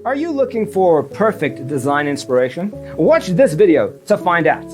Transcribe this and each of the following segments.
Are you looking for perfect design inspiration? Watch this video to find out.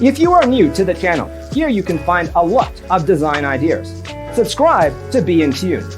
If you are new to the channel, here you can find a lot of design ideas. Subscribe to be in tune.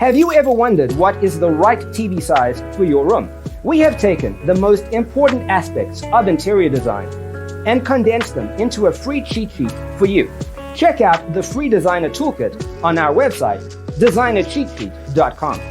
Have you ever wondered what is the right TV size for your room? We have taken the most important aspects of interior design and condensed them into a free cheat sheet for you. Check out the free designer toolkit on our website, designercheatsheet.com.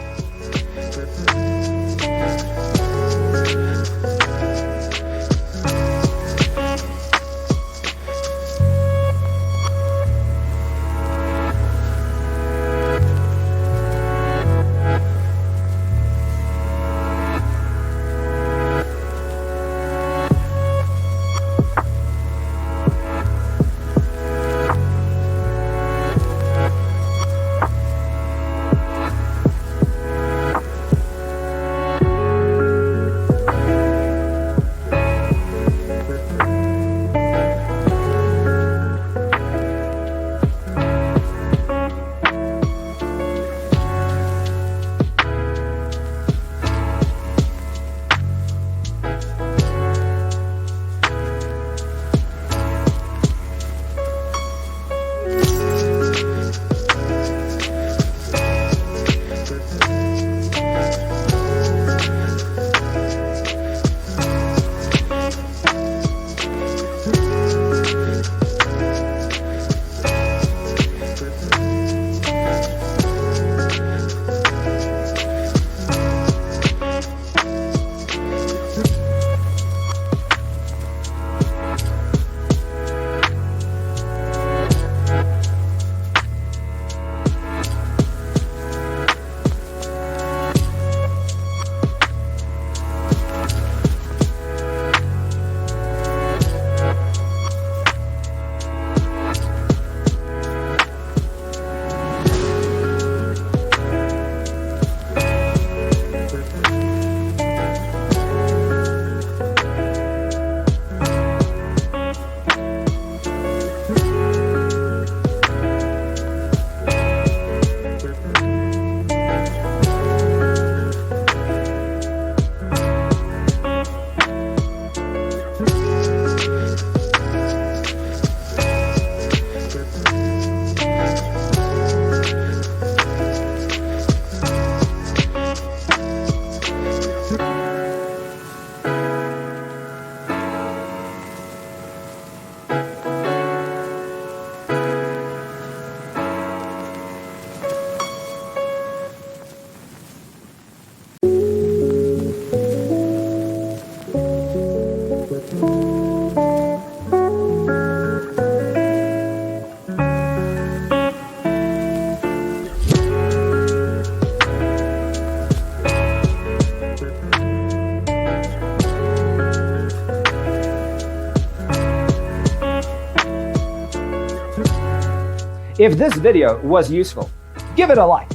If this video was useful, give it a like.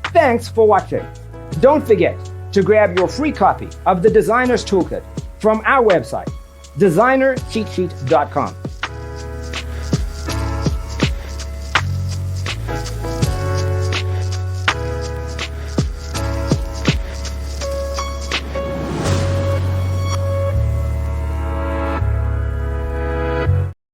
Thanks for watching. Don't forget to grab your free copy of the Designer's Toolkit from our website, designercheatsheet.com.